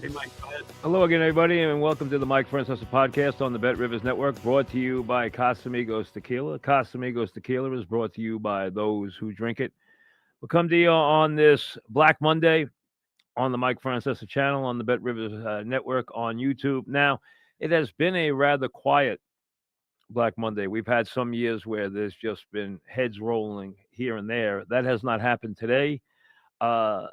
Hey, Mike, go ahead. Hello again, everybody, and welcome to the Mike Francesa podcast on the Bet Rivers Network, brought to you by Casamigos Tequila. Casamigos Tequila is brought to you by those who drink it. We'll come to you on this Black Monday on the Mike Francesa channel on the Bet Rivers Network on YouTube. Now, it has been a rather quiet Black Monday. We've had some years where there's just been heads rolling here and there. That has not happened today. Uh,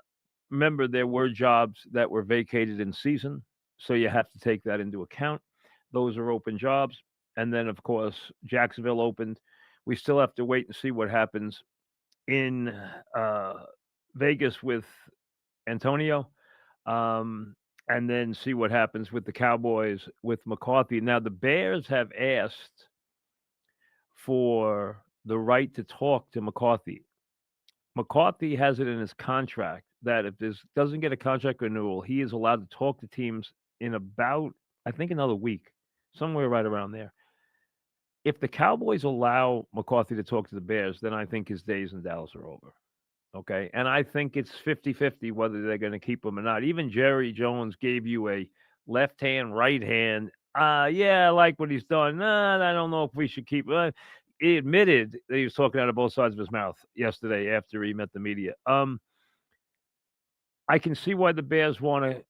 Remember, there were jobs that were vacated in season, so you have to take that into account. Those are open jobs. And then, of course, Jacksonville opened. We still have to wait and see what happens in uh, Vegas with Antonio, and then see what happens with the Cowboys with McCarthy. Now, the Bears have asked for the right to talk to McCarthy. McCarthy has it in his contract that if this doesn't get a contract renewal, he is allowed to talk to teams in about, I think, another week, somewhere right around there. If the Cowboys allow McCarthy to talk to the Bears, then I think his days in Dallas are over. Okay. And I think it's 50-50 whether they're going to keep him or not. Even Jerry Jones gave you a left hand, right hand. Yeah, I like what he's done. Nah, I don't know if we should keep. He admitted that he was talking out of both sides of his mouth yesterday after he met the media. I can see why the Bears want a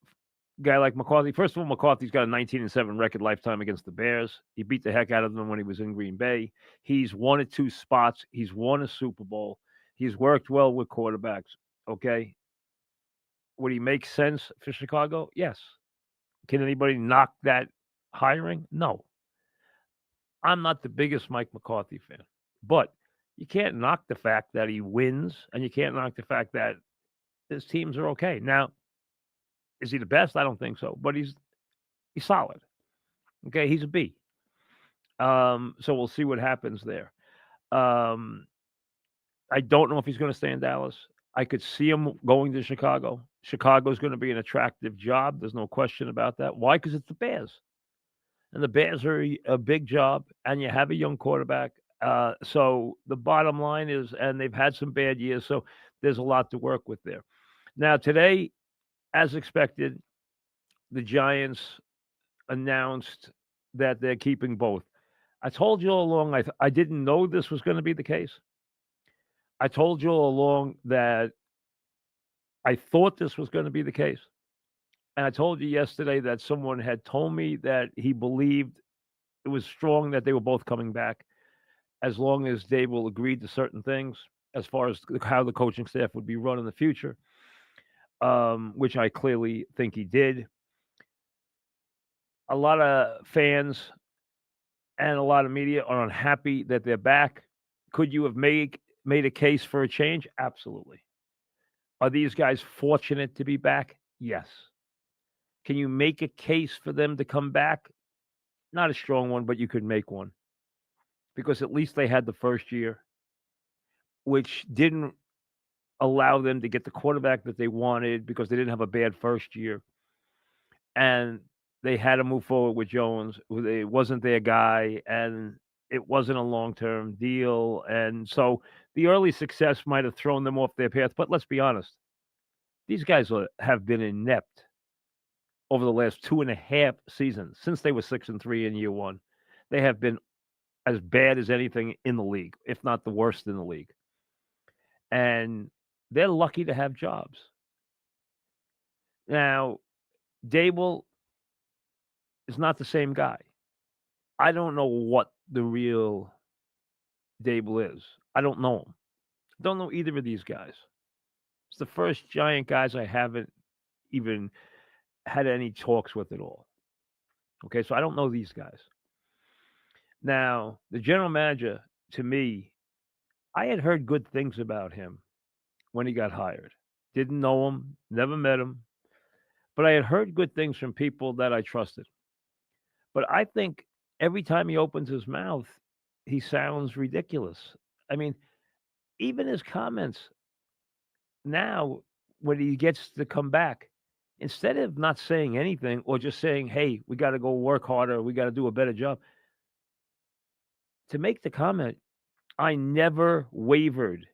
guy like McCarthy. First of all, McCarthy's got a 19-7 record lifetime against the Bears. He beat the heck out of them when he was in Green Bay. He's won at two spots. He's won a Super Bowl. He's worked well with quarterbacks. Okay. Would he make sense for Chicago? Yes. Can anybody knock that hiring? No. I'm not the biggest Mike McCarthy fan, but you can't knock the fact that he wins, and you can't knock the fact that his teams are okay. Now, is he the best? I don't think so, but he's solid. Okay, he's a B. So we'll see what happens there. Um, I don't know if he's going to stay in Dallas. I could see him going to Chicago. Chicago's going to be an attractive job. There's no question about that. Why? Because it's the Bears, and the Bears are a big job, and you have a young quarterback. So the bottom line is, and they've had some bad years, so there's a lot to work with there. Now today, as expected, the Giants announced that they're keeping both. I told you all along I didn't know this was going to be the case. I told you all along that I thought this was going to be the case. And I told you yesterday that someone had told me that he believed it was strong that they were both coming back as long as Daboll agreed to certain things as far as how the coaching staff would be run in the future, which I clearly think he did. A lot of fans and a lot of media are unhappy that they're back. Could you have made a case for a change? Absolutely. Are these guys fortunate to be back? Yes. Can you make a case for them to come back? Not a strong one, but you could make one. Because at least they had the first year, which didn't allow them to get the quarterback that they wanted because they didn't have a bad first year. And they had to move forward with Jones, who it wasn't their guy, and it wasn't a long-term deal. And so the early success might have thrown them off their path. But let's be honest, these guys have been inept over the last 2.5 seasons since they were 6-3 in year one. They have been as bad as anything in the league, if not the worst in the league. And they're lucky to have jobs. Now, Daboll is not the same guy. I don't know what the real Daboll is. I don't know him. Don't know either of these guys. It's the first Giant guys I haven't even had any talks with at all. Okay, so I don't know these guys. Now, the general manager, to me, I had heard good things about him when he got hired. Didn't know him, never met him, but I had heard good things from people that I trusted. But I think every time he opens his mouth, he sounds ridiculous. I mean, even his comments now, when he gets to come back, instead of not saying anything or just saying, hey, we got to go work harder, we got to do a better job, to make the comment, I never wavered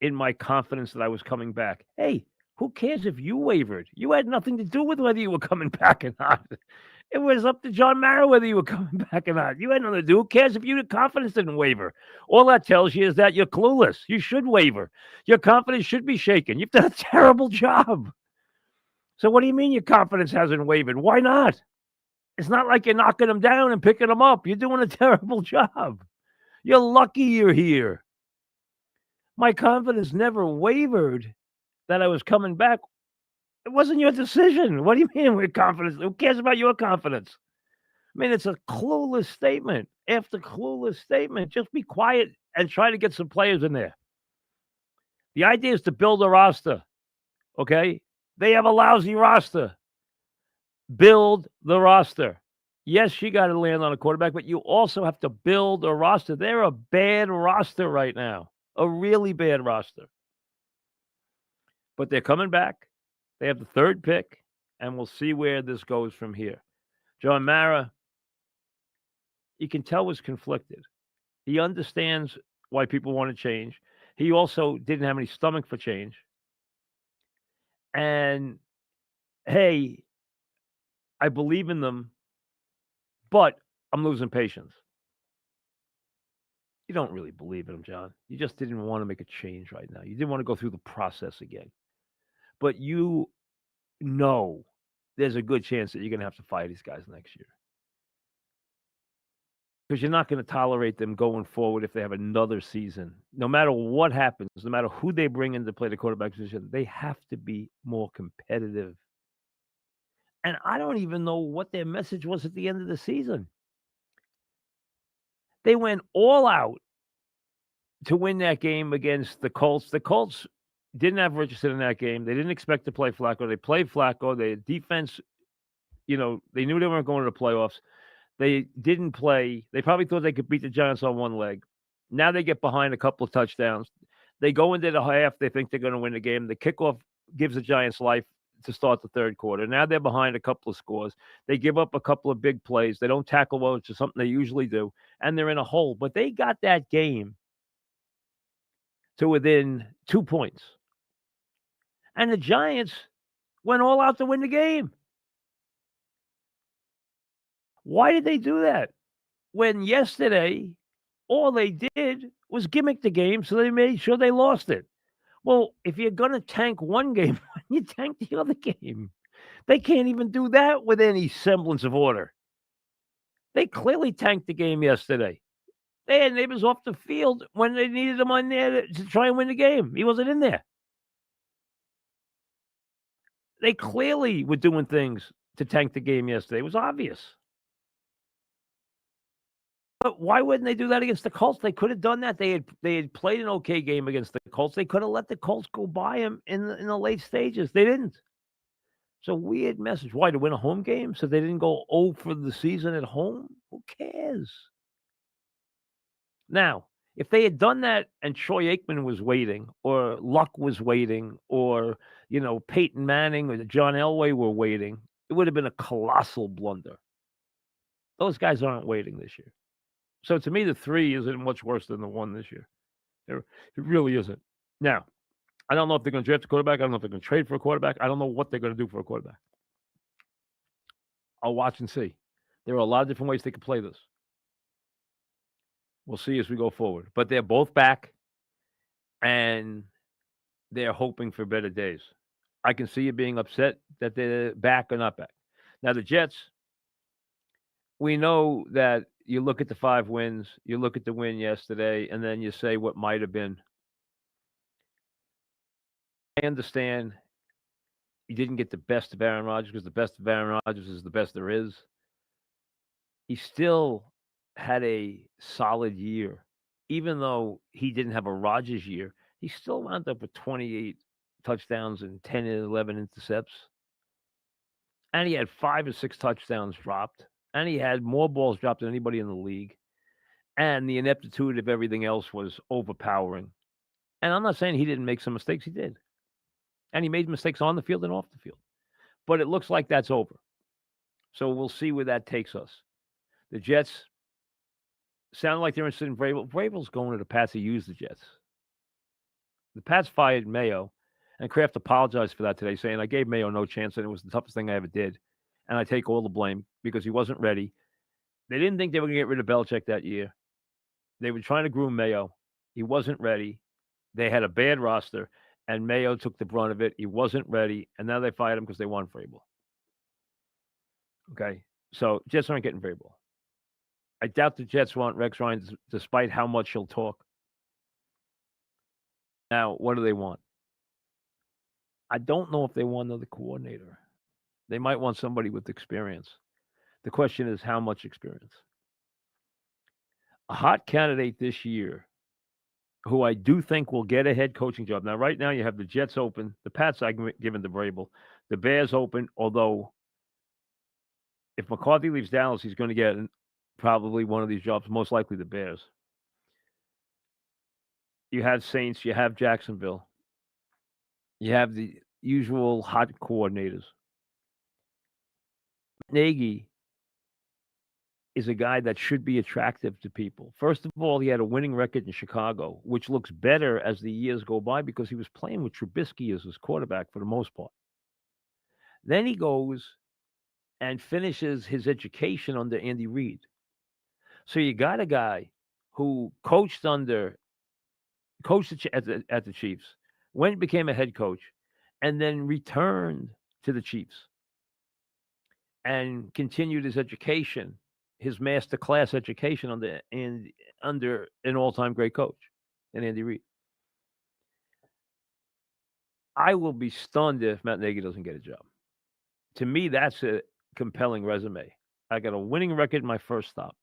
in my confidence that I was coming back. Hey, Who cares if you wavered? You had nothing to do with whether you were coming back or not. It was up to John Mara whether you were coming back or not. You had nothing to do. Who cares if your confidence didn't waver? All that tells you is that you're clueless. You should waver. Your confidence should be shaken. You've done a terrible job. So what do you mean your confidence hasn't wavered? Why not? It's not like you're knocking them down and picking them up. You're doing a terrible job. You're lucky you're here. My confidence never wavered that I was coming back. It wasn't your decision. What do you mean with confidence? Who cares about your confidence? I mean, it's a clueless statement after clueless statement. Just be quiet and try to get some players in there. The idea is to build a roster, okay? They have a lousy roster. Build the roster. Yes, you got to land on a quarterback, but you also have to build a roster. They're a bad roster right now, a really bad roster. But they're coming back. They have the third pick, and we'll see where this goes from here. John Mara, you can tell, was conflicted. He understands why people want to change. He also didn't have any stomach for change. And, hey, I believe in them, but I'm losing patience. You don't really believe in them, John. You just didn't want to make a change right now. You didn't want to go through the process again. But you know there's a good chance that you're going to have to fire these guys next year. Because you're not going to tolerate them going forward if they have another season. No matter what happens, no matter who they bring in to play the quarterback position, they have to be more competitive. And I don't even know what their message was at the end of the season. They went all out to win that game against the Colts. The Colts didn't have Richardson in that game. They didn't expect to play Flacco. They played Flacco. Their defense, they knew they weren't going to the playoffs. They didn't play. They probably thought they could beat the Giants on one leg. Now they get behind a couple of touchdowns. They go into the half. They think they're going to win the game. The kickoff gives the Giants life to start the third quarter. Now they're behind a couple of scores. They give up a couple of big plays. They don't tackle well, which is something they usually do. And they're in a hole. But they got that game to within 2 points. And the Giants went all out to win the game. Why did they do that? When yesterday, all they did was gimmick the game, so they made sure they lost it. Well, if you're going to tank one game, you tank the other game. They can't even do that with any semblance of order. They clearly tanked the game yesterday. They had Neighbors off the field when they needed him on there to try and win the game. He wasn't in there. They clearly were doing things to tank the game yesterday. It was obvious. But why wouldn't they do that against the Colts? They could have done that. They had played an okay game against the Colts. They could have let the Colts go by them in the late stages. They didn't. So weird message. Why, to win a home game? So they didn't go 0 for the season at home? Who cares? Now, if they had done that and Troy Aikman was waiting, or Luck was waiting, or, Peyton Manning or John Elway were waiting, it would have been a colossal blunder. Those guys aren't waiting this year. So to me, the 3 isn't much worse than the 1 this year. It really isn't. Now, I don't know if they're going to draft a quarterback. I don't know if they're going to trade for a quarterback. I don't know what they're going to do for a quarterback. I'll watch and see. There are a lot of different ways they could play this. We'll see as we go forward. But they're both back, and they're hoping for better days. I can see you being upset that they're back or not back. Now, the Jets, we know that you look at the 5 wins, you look at the win yesterday, and then you say what might have been. I understand you didn't get the best of Aaron Rodgers because the best of Aaron Rodgers is the best there is. He still had a solid year. Even though he didn't have a Rodgers year, he still wound up with 28 touchdowns and 10 and 11 intercepts. And he had 5 or 6 touchdowns dropped. And he had more balls dropped than anybody in the league. And the ineptitude of everything else was overpowering. And I'm not saying he didn't make some mistakes. He did. And he made mistakes on the field and off the field. But it looks like that's over. So we'll see where that takes us. The Jets sound like they're interested in Vrabel. Vrabel's going to the Pats to use the Jets. The Pats fired Mayo, And Kraft apologized for that today, saying, I gave Mayo no chance, and it was the toughest thing I ever did. And I take all the blame because he wasn't ready. They didn't think they were going to get rid of Belichick that year. They were trying to groom Mayo. He wasn't ready. They had a bad roster, and Mayo took the brunt of it. He wasn't ready, and now they fired him because they want Vrabel. Okay? So Jets aren't getting Vrabel. I doubt the Jets want Rex Ryan despite how much he'll talk. Now, what do they want? I don't know if they want another coordinator. They might want somebody with experience. The question is how much experience? A hot candidate this year who I do think will get a head coaching job. Now, right now, you have the Jets open, the Pats I'm giving to Vrabel, the Bears open, although if McCarthy leaves Dallas, he's going to get probably one of these jobs, most likely the Bears. You have Saints, you have Jacksonville, you have the usual hot coordinators. Nagy is a guy that should be attractive to people. First of all, he had a winning record in Chicago, which looks better as the years go by because he was playing with Trubisky as his quarterback for the most part. Then he goes and finishes his education under Andy Reid. So you got a guy who coached at the Chiefs, went and became a head coach, and then returned to the Chiefs and continued his education, his master class education under an all-time great coach in Andy Reid. I will be stunned if Matt Nagy doesn't get a job. To me, that's a compelling resume. I got a winning record in my first stop.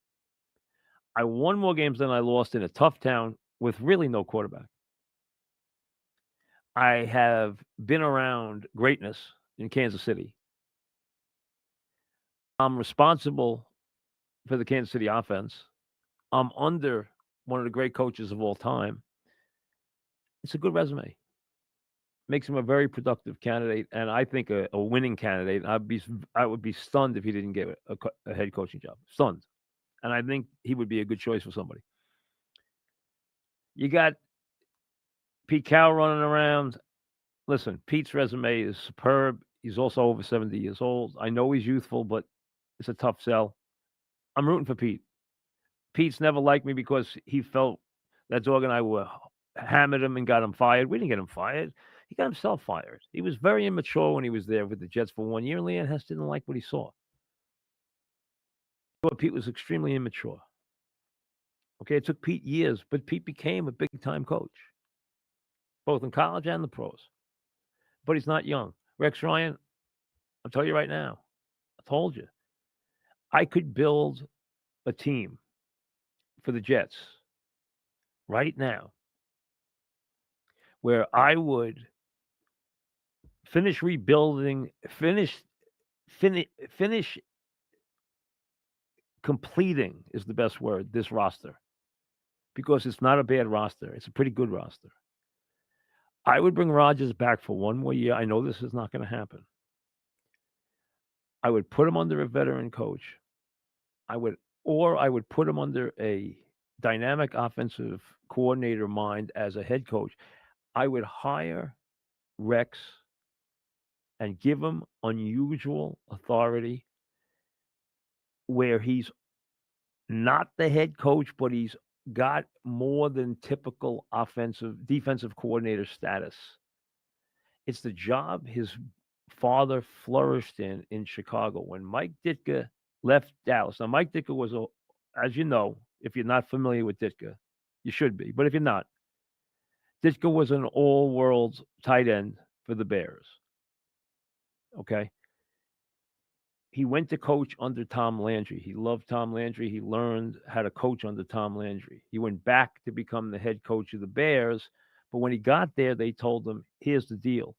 I won more games than I lost in a tough town with really no quarterback. I have been around greatness in Kansas City. I'm responsible for the Kansas City offense. I'm under one of the great coaches of all time. It's a good resume. Makes him a very productive candidate, and I think a winning candidate. I would be stunned if he didn't get a head coaching job. Stunned. And I think he would be a good choice for somebody. You got Pete Carroll running around. Listen, Pete's resume is superb. He's also over 70 years old. I know he's youthful, but it's a tough sell. I'm rooting for Pete. Pete's never liked me because he felt that Dog and I were hammered him and got him fired. We didn't get him fired. He got himself fired. He was very immature when he was there with the Jets for 1 year. Leanne Hess didn't like what he saw. Pete was extremely immature. Okay, it took Pete years, but Pete became a big-time coach, both in college and the pros. But he's not young. Rex Ryan, I'll tell you right now, I told you, I could build a team for the Jets right now where I would finish rebuilding, finish completing is the best word, this roster. Because it's not a bad roster. It's a pretty good roster. I would bring Rodgers back for one more year. I know this is not going to happen. I would put him under a veteran coach. I would put him under a dynamic offensive coordinator mind as a head coach. I would hire Rex and give him unusual authority where he's not the head coach, but he's got more than typical defensive coordinator status. It's the job his father flourished in Chicago when Mike Ditka left Dallas. Now, Mike Ditka was, as you know, if you're not familiar with Ditka, you should be. But if you're not, Ditka was an all-world tight end for the Bears. Okay? He went to coach under Tom Landry. He loved Tom Landry. He learned how to coach under Tom Landry. He went back to become the head coach of the Bears. But when he got there, they told him, here's the deal.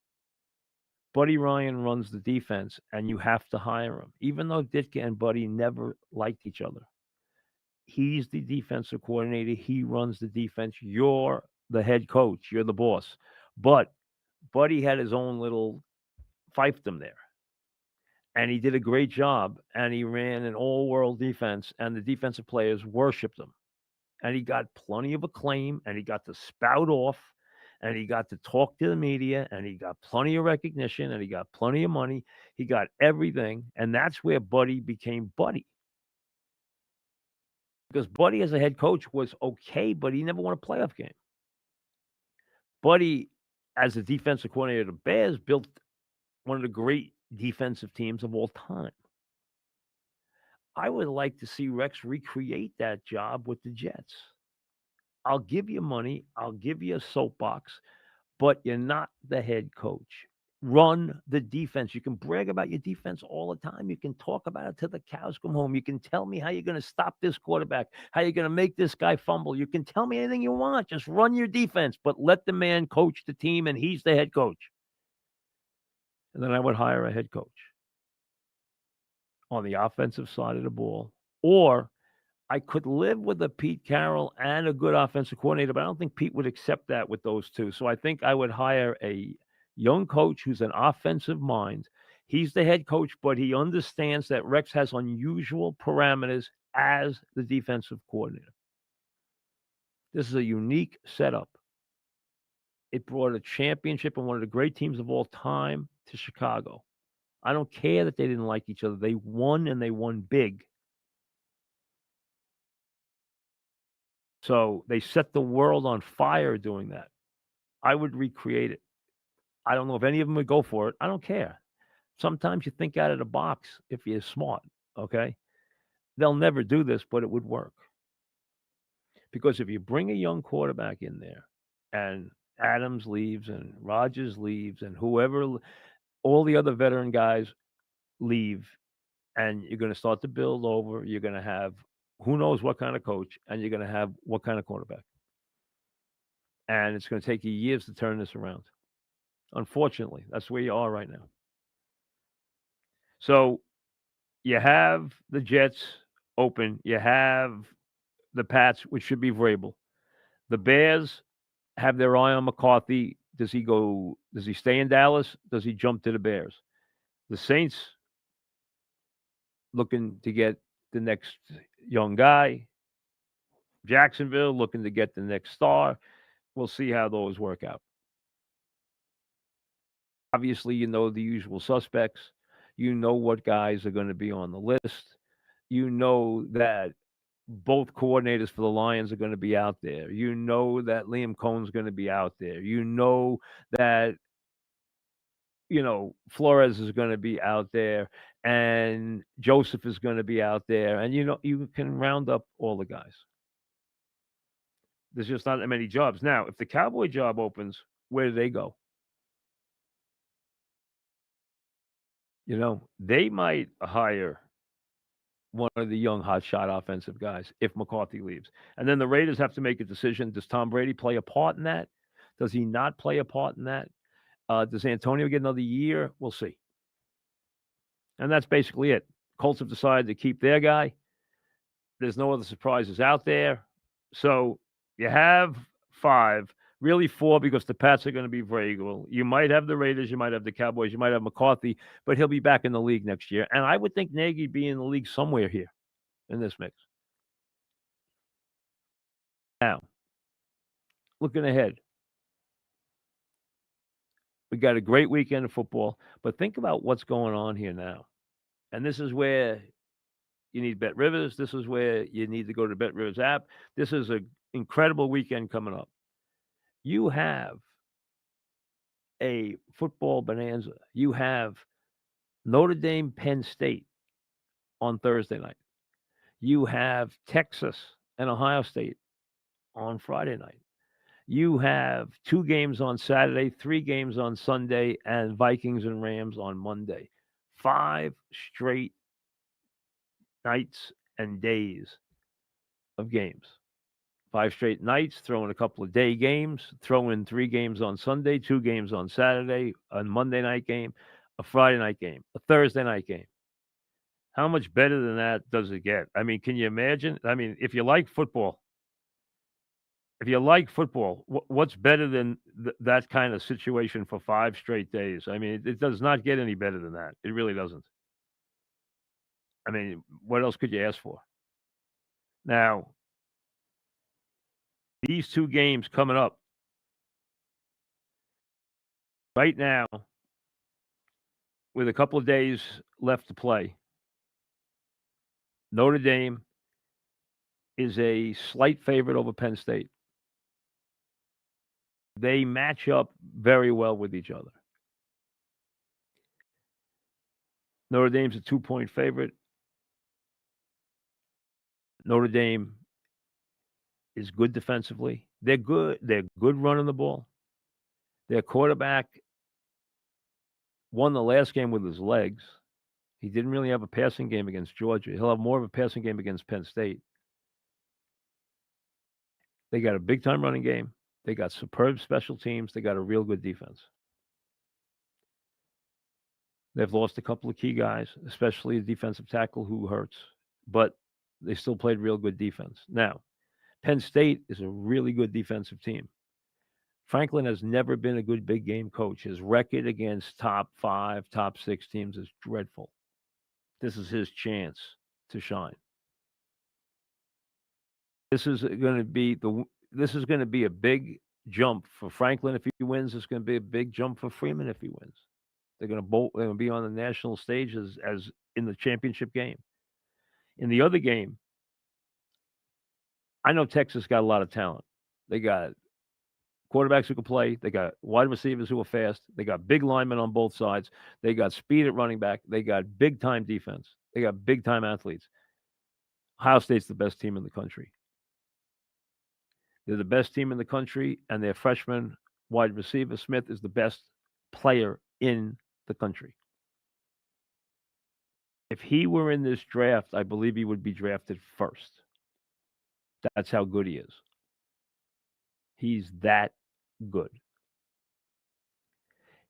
Buddy Ryan runs the defense, and you have to hire him. Even though Ditka and Buddy never liked each other. He's the defensive coordinator. He runs the defense. You're the head coach. You're the boss. But Buddy had his own little fiefdom there. And he did a great job, and he ran an all-world defense, and the defensive players worshipped him. And he got plenty of acclaim, and he got to spout off, and he got to talk to the media, and he got plenty of recognition, and he got plenty of money. He got everything, and that's where Buddy became Buddy. Because Buddy as a head coach was okay, but he never won a playoff game. Buddy, as a defensive coordinator of the Bears, built one of the great defensive teams of all time. I would like to see Rex recreate that job with the Jets. I'll give you money, I'll give you a soapbox, but you're not the head coach. Run the defense. You can brag about your defense all the time. You can talk about it till the cows come home. You can tell me how you're going to stop this quarterback, how you're going to make this guy fumble. You can tell me anything you want. Just run your defense, but let the man coach the team, and he's the head coach. And then I would hire a head coach on the offensive side of the ball. Or I could live with a Pete Carroll and a good offensive coordinator, but I don't think Pete would accept that with those two. So I think I would hire a young coach who's an offensive mind. He's the head coach, but he understands that Rex has unusual parameters as the defensive coordinator. This is a unique setup. It brought a championship and one of the great teams of all time to Chicago. I don't care that they didn't like each other. They won, and they won big. So they set the world on fire doing that. I would recreate it. I don't know if any of them would go for it. I don't care. Sometimes you think out of the box if you're smart, okay? They'll never do this, but it would work. Because if you bring a young quarterback in there and Adams leaves and Rodgers leaves and whoever, all the other veteran guys leave, and you're going to start to build over, you're going to have who knows what kind of coach, and you're going to have what kind of quarterback. And it's going to take you years to turn this around. Unfortunately, that's where you are right now. So you have the Jets open. You have the Pats, which should be Vrabel. The Bears have their eye on McCarthy. Does he stay in Dallas? Does he jump to the Bears? The Saints looking to get the next young guy. Jacksonville looking to get the next star. We'll see how those work out. Obviously, you know the usual suspects. You know what guys are going to be on the list. You know that both coordinators for the Lions are going to be out there. You know that Liam Cohen's going to be out there. You know that Flores is going to be out there, and Joseph is going to be out there, and you can round up all the guys. There's just not that many jobs. Now, if the Cowboy job opens, where do they go? They might hire one of the young hotshot offensive guys if McCarthy leaves. And then the Raiders have to make a decision. Does Tom Brady play a part in that? Does he not play a part in that? Does Antonio get another year? We'll see. And that's basically it. Colts have decided to keep their guy. There's no other surprises out there. So you have 5, really 4, because the Pats are going to be Vrabel. You might have the Raiders, you might have the Cowboys, you might have McCarthy, but he'll be back in the league next year. And I would think Nagy be in the league somewhere here in this mix. Now, looking ahead, we got a great weekend of football, but think about what's going on here now. And this is where you need Bet Rivers. This is where you need to go to the Bet Rivers app. This is an incredible weekend coming up. You have a football bonanza. You have Notre Dame, Penn State on Thursday night. You have Texas and Ohio State on Friday night. You have 2 games on Saturday, 3 games on Sunday, and Vikings and Rams on Monday. 5 straight nights and days of games. 5 straight nights, throw in a couple of day games, throw in 3 games on Sunday, 2 games on Saturday, a Monday night game, a Friday night game, a Thursday night game. How much better than that does it get? I mean, can you imagine? I mean, if you like football, what's better than that kind of situation for 5 straight days? I mean, it does not get any better than that. It really doesn't. I mean, what else could you ask for? Now, these 2 games coming up, Right now, with a couple of days left to play, Notre Dame is a slight favorite over Penn State. They match up very well with each other. Notre Dame's a 2-point favorite. Notre Dame is good defensively. They're good. They're good running the ball. Their quarterback won the last game with his legs. He didn't really have a passing game against Georgia. He'll have more of a passing game against Penn State. They got a big time running game. They got superb special teams. They got a real good defense. They've lost a couple of key guys, especially a defensive tackle who hurts, but they still played real good defense. Now, Penn State is a really good defensive team. Franklin has never been a good big game coach. His record against top 5, top 6 teams is dreadful. This is his chance to shine. This is going to be a big jump for Franklin if he wins. It's going to be a big jump for Freeman if he wins. They're going to be on the national stage as in the championship game. In the other game, I know Texas got a lot of talent. They got quarterbacks who can play. They got wide receivers who are fast. They got big linemen on both sides. They got speed at running back. They got big time defense. They got big time athletes. Ohio State's the best team in the country. They're the best team in the country, and their freshman wide receiver, Smith, is the best player in the country. If he were in this draft, I believe he would be drafted first. That's how good he is. He's that good.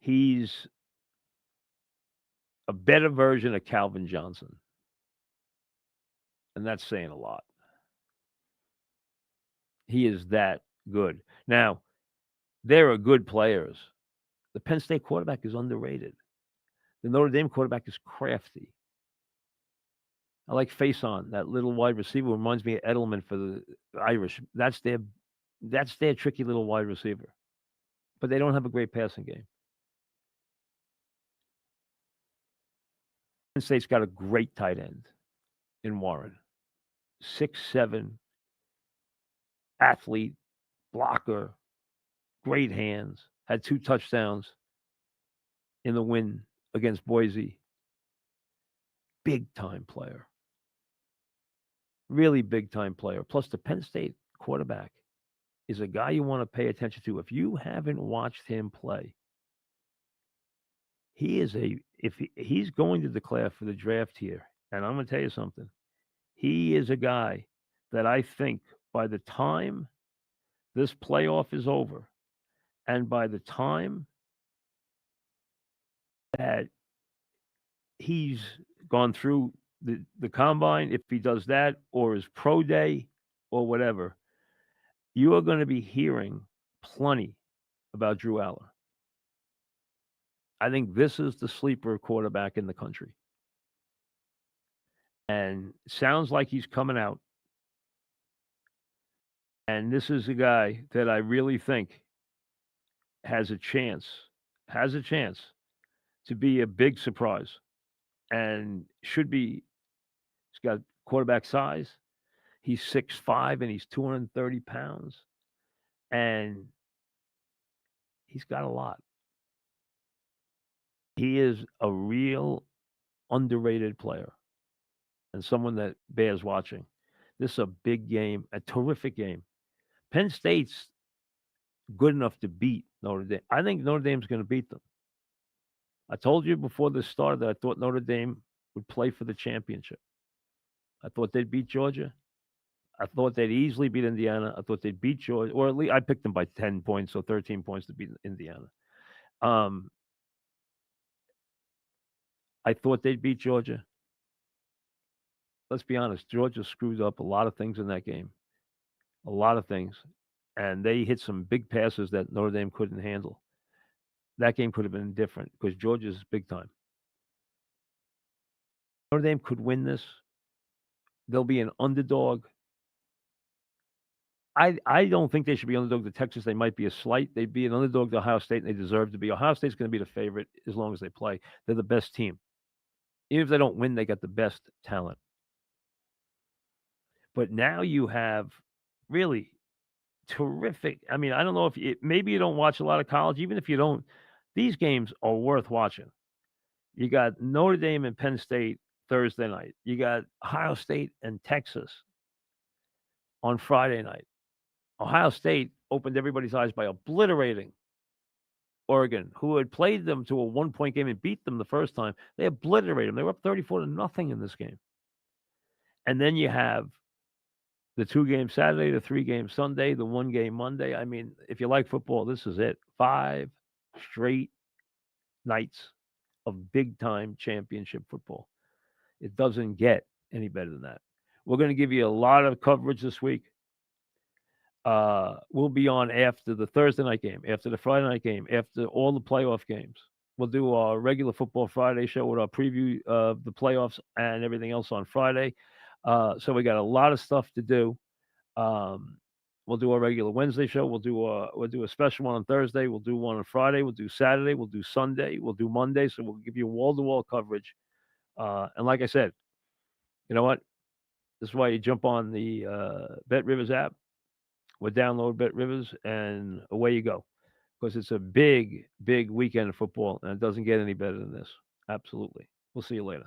He's a better version of Calvin Johnson. And that's saying a lot. He is that good. Now, there are good players. The Penn State quarterback is underrated. The Notre Dame quarterback is crafty. I like Faison, that little wide receiver reminds me of Edelman for the Irish. That's their tricky little wide receiver. But they don't have a great passing game. Penn State's got a great tight end in Warren. 6'7", athlete, blocker, great hands, had 2 touchdowns in the win against Boise. Big time player. Really big time player. Plus, the Penn State quarterback is a guy you want to pay attention to. If you haven't watched him play, he's going to declare for the draft here. And I'm going to tell you something. He is a guy that I think by the time this playoff is over, and by the time that he's gone through the combine, if he does that, or his pro day, or whatever, you are going to be hearing plenty about Drew Aller. I think this is the sleeper quarterback in the country. And sounds like he's coming out. And this is a guy that I really think has a chance to be a big surprise. And should be, he's got quarterback size. He's 6'5" and he's 230 pounds. And he's got a lot. He is a real underrated player and someone that bears watching. This is a big game, a terrific game. Penn State's good enough to beat Notre Dame. I think Notre Dame's going to beat them. I told you before this started that I thought Notre Dame would play for the championship. I thought they'd beat Georgia. I thought they'd easily beat Indiana. I thought they'd beat Georgia, or at least I picked them by 10 points or 13 points to beat Indiana. I thought they'd beat Georgia. Let's be honest, Georgia screwed up a lot of things in that game. A lot of things. And they hit some big passes that Notre Dame couldn't handle. That game could have been different because Georgia's big time. Notre Dame could win this. They'll be an underdog. I don't think they should be underdog to Texas. They might be a slight. They'd be an underdog to Ohio State, and they deserve to be. Ohio State's going to be the favorite as long as they play. They're the best team. Even if they don't win, they got the best talent. But now you have really terrific. I mean, I don't know if maybe you don't watch a lot of college. Even if you don't, these games are worth watching. You got Notre Dame and Penn State Thursday night. You got Ohio State and Texas on Friday night. Ohio State opened everybody's eyes by obliterating Oregon, who had played them to a 1-point game and beat them the first time. They obliterated them. They were up 34-0 in this game. And then you have the 2-game Saturday, the 3-game Sunday, the 1-game Monday. I mean, if you like football, this is it. 5 straight nights of big-time championship football. It doesn't get any better than that. We're going to give you a lot of coverage this week. We'll be on after the Thursday night game, after the Friday night game, after all the playoff games. We'll do our regular Football Friday show with our preview of the playoffs and everything else on Friday. So we got a lot of stuff to do. We'll do our regular Wednesday show. We'll do a special one on Thursday. We'll do one on Friday. We'll do Saturday. We'll do Sunday. We'll do Monday. So we'll give you wall-to-wall coverage. And like I said, you know what? This is why you jump on the Bet Rivers app or download Bet Rivers, and away you go. Because it's a big, big weekend of football, and it doesn't get any better than this. Absolutely. We'll see you later.